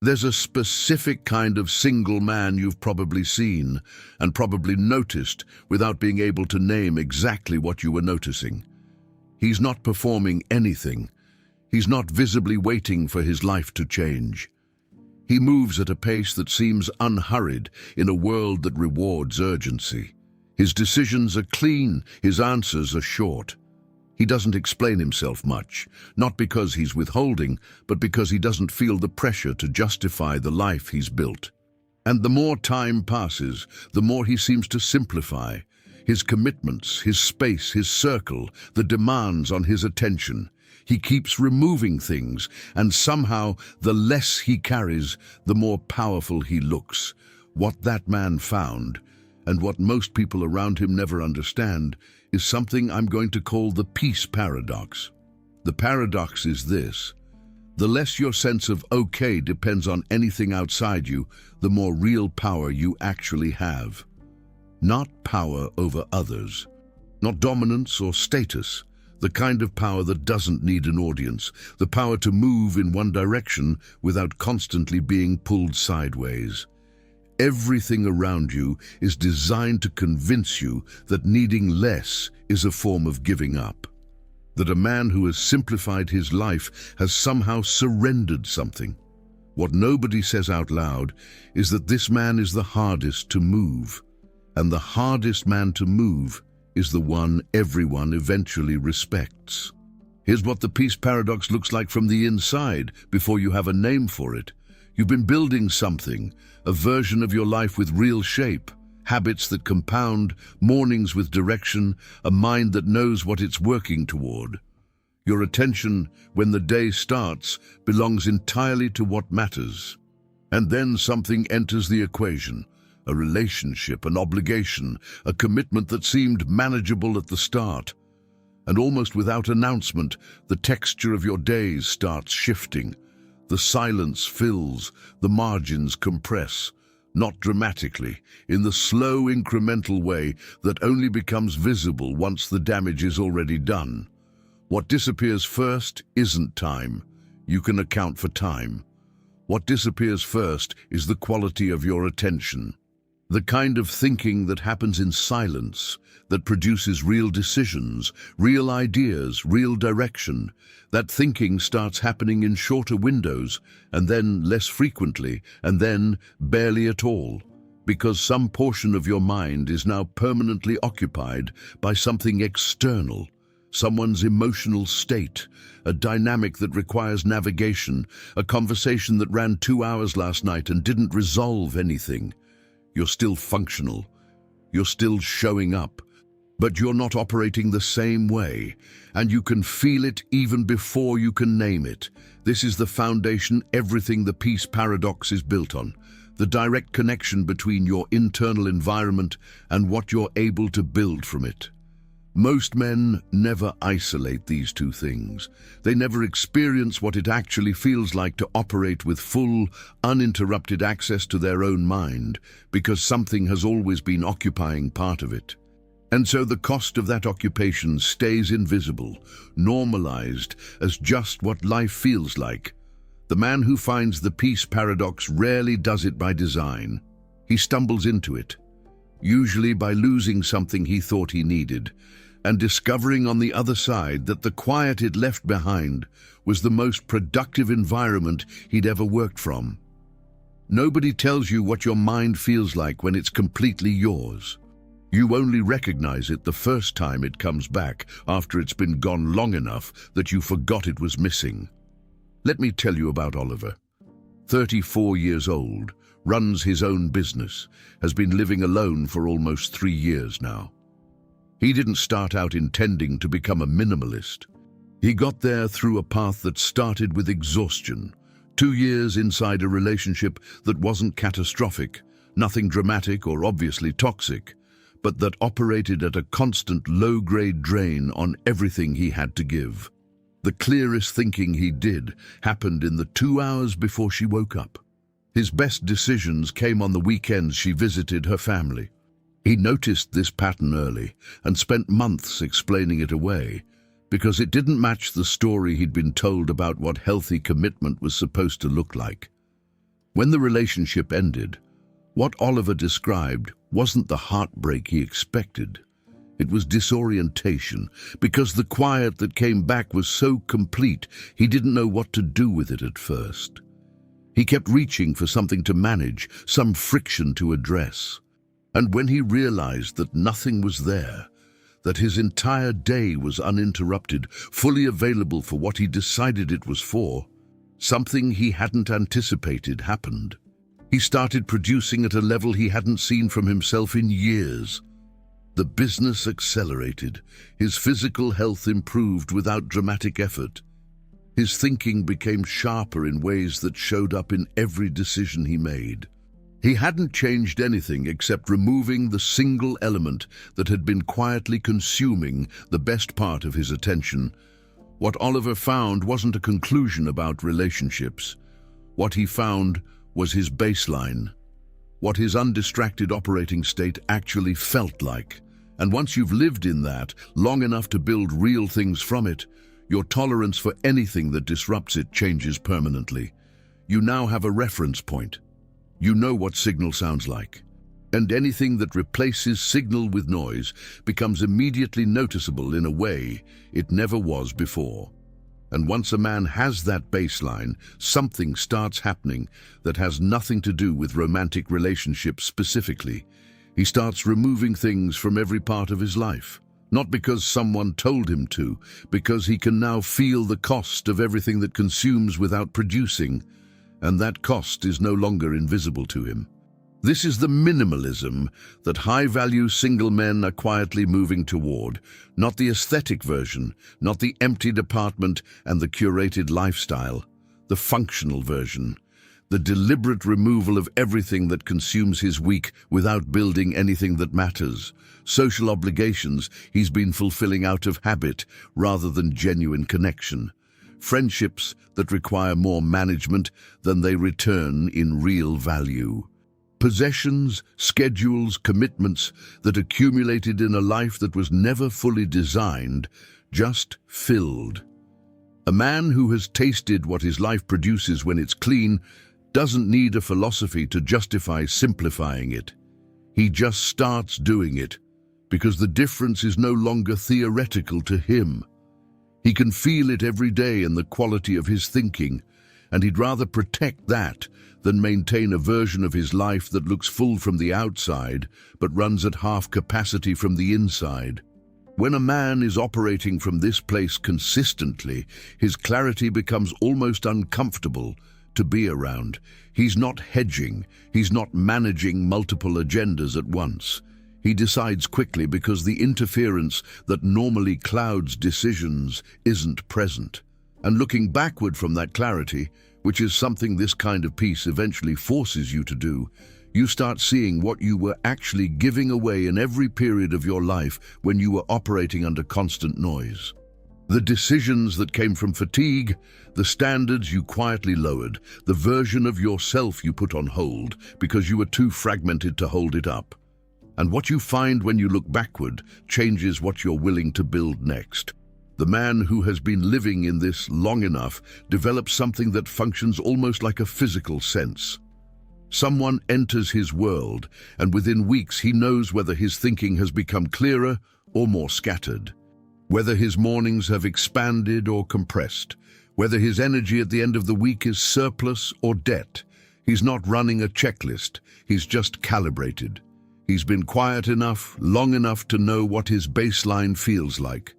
There's a specific kind of single man you've probably seen and probably noticed without being able to name exactly what you were noticing. He's not performing anything. He's not visibly waiting for his life to change. He moves at a pace that seems unhurried in a world that rewards urgency. His decisions are clean, his answers are short. He doesn't explain himself much, not because he's withholding, but because he doesn't feel the pressure to justify the life he's built. And the more time passes, the more he seems to simplify. His commitments, his space, his circle, the demands on his attention. He keeps removing things, and somehow the less he carries, the more powerful he looks. What that man found, and what most people around him never understand, is something I'm going to call the peace paradox. The paradox is this: the less your sense of okay depends on anything outside you, the more real power you actually have. Not power over others, not dominance or status, the kind of power that doesn't need an audience, the power to move in one direction without constantly being pulled sideways. Everything around you is designed to convince you that needing less is a form of giving up. That a man who has simplified his life has somehow surrendered something. What nobody says out loud is that this man is the hardest to move. And the hardest man to move is the one everyone eventually respects. Here's what the peace paradox looks like from the inside before you have a name for it. You've been building something, a version of your life with real shape, habits that compound, mornings with direction, a mind that knows what it's working toward. Your attention, when the day starts, belongs entirely to what matters. And then something enters the equation, a relationship, an obligation, a commitment that seemed manageable at the start. And almost without announcement, the texture of your days starts shifting. The silence fills, the margins compress, not dramatically, in the slow incremental way that only becomes visible once the damage is already done. What disappears first isn't time. You can account for time. What disappears first is the quality of your attention. The kind of thinking that happens in silence, that produces real decisions, real ideas, real direction. That thinking starts happening in shorter windows, and then less frequently, and then barely at all, because some portion of your mind is now permanently occupied by something external, someone's emotional state, a dynamic that requires navigation, a conversation that ran 2 hours last night and didn't resolve anything. You're still functional. You're still showing up. But you're not operating the same way, and you can feel it even before you can name it. This is the foundation everything the peace paradox is built on. The direct connection between your internal environment and what you're able to build from it. Most men never isolate these two things. They never experience what it actually feels like to operate with full, uninterrupted access to their own mind, because something has always been occupying part of it. And so the cost of that occupation stays invisible, normalized as just what life feels like. The man who finds the peace paradox rarely does it by design. He stumbles into it, usually by losing something he thought he needed, and discovering on the other side that the quiet it left behind was the most productive environment he'd ever worked from. Nobody tells you what your mind feels like when it's completely yours. You only recognize it the first time it comes back, after it's been gone long enough that you forgot it was missing. Let me tell you about Oliver. 34 years old, runs his own business, has been living alone for almost 3 years now. He didn't start out intending to become a minimalist. He got there through a path that started with exhaustion. 2 years inside a relationship that wasn't catastrophic, nothing dramatic or obviously toxic, but that operated at a constant low-grade drain on everything he had to give. The clearest thinking he did happened in the 2 hours before she woke up. His best decisions came on the weekends she visited her family. He noticed this pattern early and spent months explaining it away, because it didn't match the story he'd been told about what healthy commitment was supposed to look like. When the relationship ended, what Oliver described wasn't the heartbreak he expected. It was disorientation, because the quiet that came back was so complete he didn't know what to do with it at first. He kept reaching for something to manage, some friction to address. And when he realized that nothing was there, that his entire day was uninterrupted, fully available for what he decided it was for, something he hadn't anticipated happened. He started producing at a level he hadn't seen from himself in years. The business accelerated. His physical health improved without dramatic effort. His thinking became sharper in ways that showed up in every decision he made. He hadn't changed anything except removing the single element that had been quietly consuming the best part of his attention. What Oliver found wasn't a conclusion about relationships. What he found was his baseline, what his undistracted operating state actually felt like. And once you've lived in that long enough to build real things from it, your tolerance for anything that disrupts it changes permanently. You now have a reference point. You know what signal sounds like. And anything that replaces signal with noise becomes immediately noticeable in a way it never was before. And once a man has that baseline, something starts happening that has nothing to do with romantic relationships specifically. He starts removing things from every part of his life. Not because someone told him to, because he can now feel the cost of everything that consumes without producing, and that cost is no longer invisible to him. This is the minimalism that high-value single men are quietly moving toward, not the aesthetic version, not the emptied apartment and the curated lifestyle, the functional version. The deliberate removal of everything that consumes his week without building anything that matters. Social obligations he's been fulfilling out of habit rather than genuine connection. Friendships that require more management than they return in real value. Possessions, schedules, commitments that accumulated in a life that was never fully designed, just filled. A man who has tasted what his life produces when it's clean doesn't need a philosophy to justify simplifying it. He just starts doing it, because the difference is no longer theoretical to him. He can feel it every day in the quality of his thinking, and he'd rather protect that than maintain a version of his life that looks full from the outside, but runs at half capacity from the inside. When a man is operating from this place consistently, his clarity becomes almost uncomfortable to be around. He's not hedging, he's not managing multiple agendas at once. He decides quickly because the interference that normally clouds decisions isn't present. And looking backward from that clarity, which is something this kind of peace eventually forces you to do, you start seeing what you were actually giving away in every period of your life when you were operating under constant noise. The decisions that came from fatigue, the standards you quietly lowered, the version of yourself you put on hold because you were too fragmented to hold it up. And what you find when you look backward changes what you're willing to build next. The man who has been living in this long enough develops something that functions almost like a physical sense. Someone enters his world, and within weeks he knows whether his thinking has become clearer or more scattered. Whether his mornings have expanded or compressed, whether his energy at the end of the week is surplus or debt. He's not running a checklist, he's just calibrated. He's been quiet enough, long enough to know what his baseline feels like.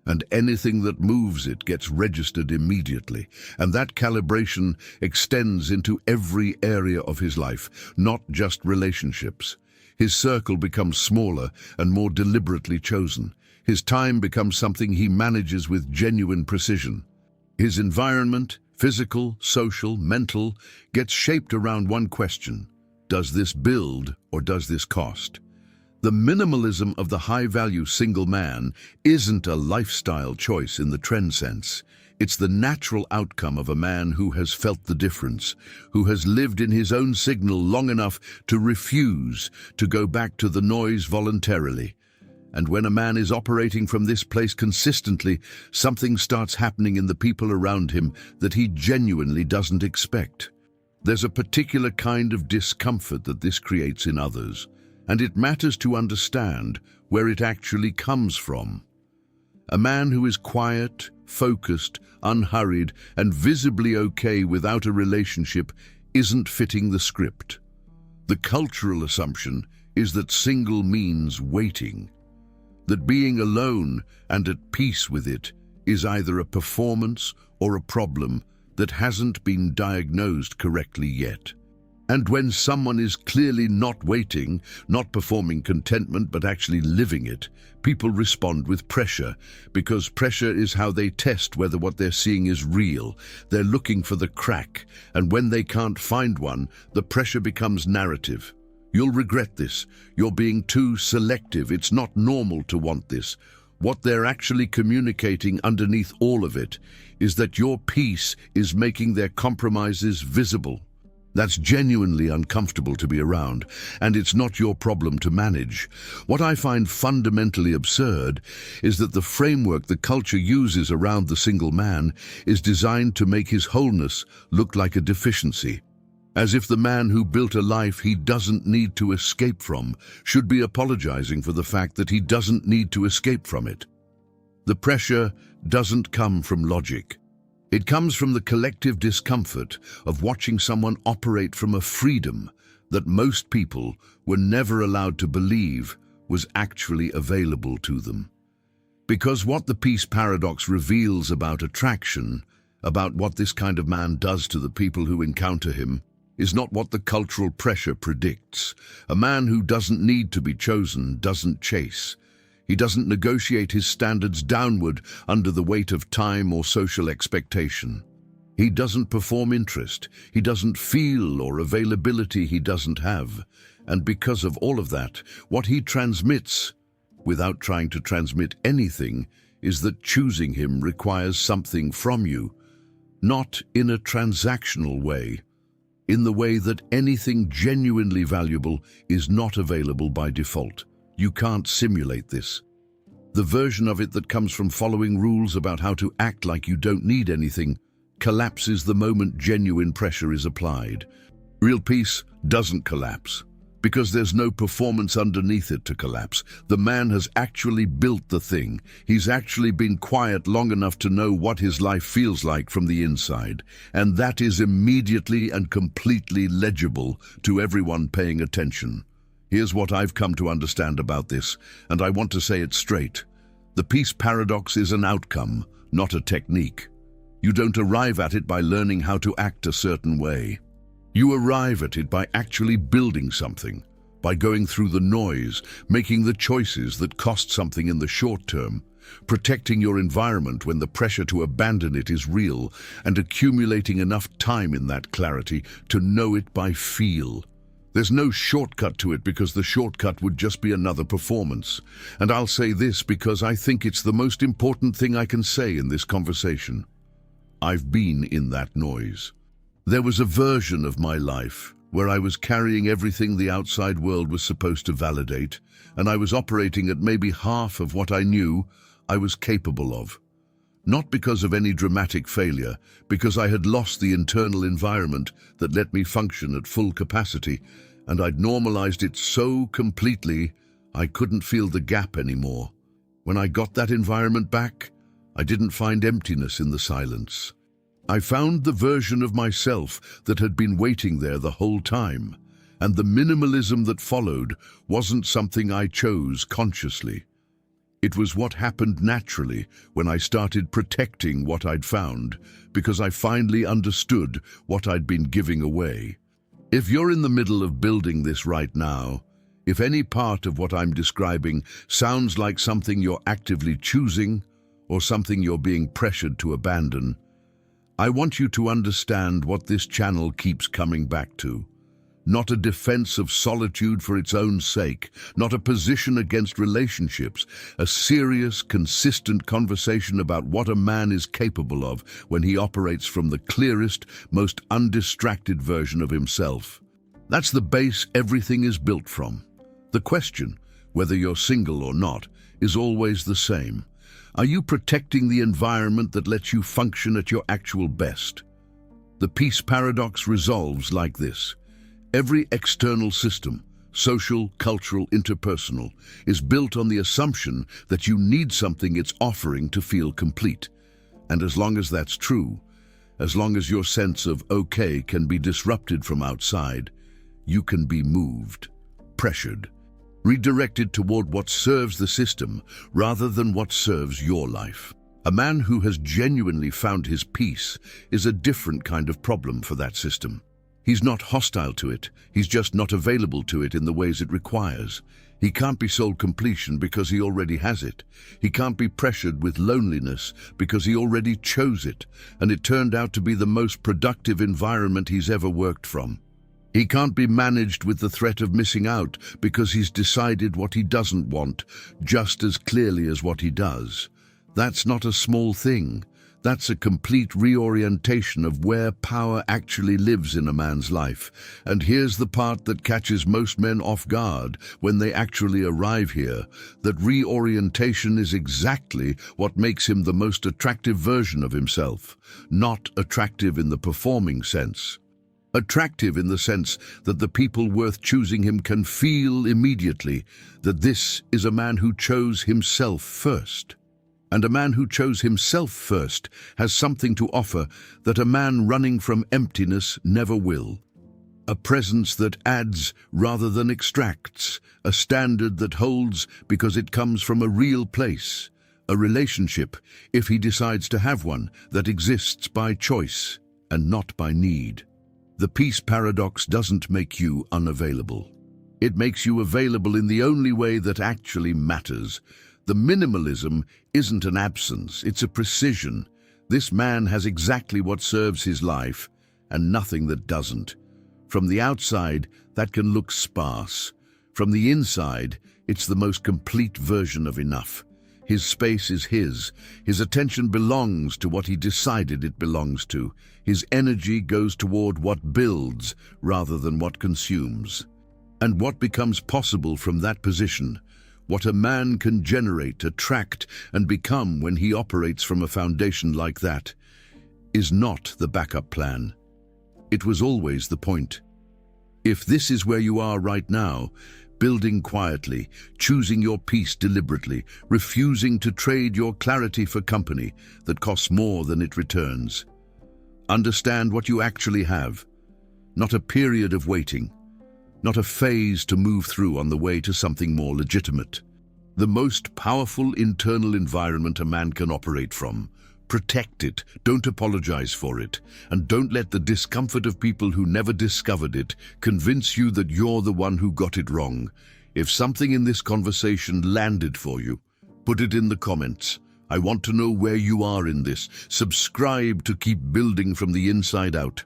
And anything that moves it gets registered immediately. And that calibration extends into every area of his life, not just relationships. His circle becomes smaller and more deliberately chosen. His time becomes something he manages with genuine precision. His environment, physical, social, mental, gets shaped around one question. Does this build or does this cost? The minimalism of the high-value single man isn't a lifestyle choice in the trend sense. It's the natural outcome of a man who has felt the difference, who has lived in his own signal long enough to refuse to go back to the noise voluntarily. And when a man is operating from this place consistently, something starts happening in the people around him that he genuinely doesn't expect. There's a particular kind of discomfort that this creates in others, and it matters to understand where it actually comes from. A man who is quiet, focused, unhurried, and visibly okay without a relationship isn't fitting the script. The cultural assumption is that single means waiting, that being alone and at peace with it is either a performance or a problem that hasn't been diagnosed correctly yet. And when someone is clearly not waiting, not performing contentment but actually living it, people respond with pressure, because pressure is how they test whether what they're seeing is real. They're looking for the crack, and when they can't find one, the pressure becomes narrative. You'll regret this. You're being too selective. It's not normal to want this. What they're actually communicating underneath all of it is that your peace is making their compromises visible. That's genuinely uncomfortable to be around, and it's not your problem to manage. What I find fundamentally absurd is that the framework the culture uses around the single man is designed to make his wholeness look like a deficiency, as if the man who built a life he doesn't need to escape from should be apologizing for the fact that he doesn't need to escape from it. The pressure doesn't come from logic. It comes from the collective discomfort of watching someone operate from a freedom that most people were never allowed to believe was actually available to them. Because what the peace paradox reveals about attraction, about what this kind of man does to the people who encounter him, is not what the cultural pressure predicts. A man who doesn't need to be chosen doesn't chase. He doesn't negotiate his standards downward under the weight of time or social expectation. He doesn't perform interest. He doesn't feel or availability he doesn't have. And because of all of that, what he transmits, without trying to transmit anything, is that choosing him requires something from you, not in a transactional way, in the way that anything genuinely valuable is not available by default. You can't simulate this. The version of it that comes from following rules about how to act like you don't need anything collapses the moment genuine pressure is applied. Real peace doesn't collapse, because there's no performance underneath it to collapse. The man has actually built the thing. He's actually been quiet long enough to know what his life feels like from the inside, and that is immediately and completely legible to everyone paying attention. Here's what I've come to understand about this, and I want to say it straight. The peace paradox is an outcome, not a technique. You don't arrive at it by learning how to act a certain way. You arrive at it by actually building something, by going through the noise, making the choices that cost something in the short term, protecting your environment when the pressure to abandon it is real, and accumulating enough time in that clarity to know it by feel. There's no shortcut to it, because the shortcut would just be another performance. And I'll say this because I think it's the most important thing I can say in this conversation. I've been in that noise. There was a version of my life where I was carrying everything the outside world was supposed to validate, and I was operating at maybe half of what I knew I was capable of. Not because of any dramatic failure, because I had lost the internal environment that let me function at full capacity, and I'd normalized it so completely I couldn't feel the gap anymore. When I got that environment back, I didn't find emptiness in the silence. I found the version of myself that had been waiting there the whole time, and the minimalism that followed wasn't something I chose consciously. It was what happened naturally when I started protecting what I'd found, because I finally understood what I'd been giving away. If you're in the middle of building this right now, if any part of what I'm describing sounds like something you're actively choosing or something you're being pressured to abandon, I want you to understand what this channel keeps coming back to. Not a defense of solitude for its own sake, not a position against relationships, a serious, consistent conversation about what a man is capable of when he operates from the clearest, most undistracted version of himself. That's the base everything is built from. The question, whether you're single or not, is always the same. Are you protecting the environment that lets you function at your actual best? The peace paradox resolves like this. Every external system, social, cultural, interpersonal, is built on the assumption that you need something it's offering to feel complete. And as long as that's true, as long as your sense of okay can be disrupted from outside, you can be moved, pressured, redirected toward what serves the system rather than what serves your life. A man who has genuinely found his peace is a different kind of problem for that system. He's not hostile to it, he's just not available to it in the ways it requires. He can't be sold completion because he already has it. He can't be pressured with loneliness because he already chose it, and it turned out to be the most productive environment he's ever worked from. He can't be managed with the threat of missing out because he's decided what he doesn't want just as clearly as what he does. That's not a small thing. That's a complete reorientation of where power actually lives in a man's life. And here's the part that catches most men off guard when they actually arrive here, that reorientation is exactly what makes him the most attractive version of himself, not attractive in the performing sense. Attractive in the sense that the people worth choosing him can feel immediately that this is a man who chose himself first. And a man who chose himself first has something to offer that a man running from emptiness never will. A presence that adds rather than extracts, a standard that holds because it comes from a real place, a relationship, if he decides to have one, that exists by choice and not by need. The peace paradox doesn't make you unavailable. It makes you available in the only way that actually matters. The minimalism isn't an absence, it's a precision. This man has exactly what serves his life and nothing that doesn't. From the outside, that can look sparse. From the inside, it's the most complete version of enough. His space is his attention belongs to what he decided it belongs to. His energy goes toward what builds rather than what consumes. And what becomes possible from that position, what a man can generate, attract, and become when he operates from a foundation like that, is not the backup plan. It was always the point. If this is where you are right now, building quietly, choosing your peace deliberately, refusing to trade your clarity for company that costs more than it returns, understand what you actually have, not a period of waiting, not a phase to move through on the way to something more legitimate. The most powerful internal environment a man can operate from. Protect it, don't apologize for it, and don't let the discomfort of people who never discovered it convince you that you're the one who got it wrong. If something in this conversation landed for you, put it in the comments. I want to know where you are in this. Subscribe to keep building from the inside out.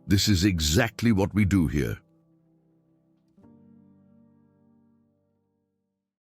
This is exactly what we do here.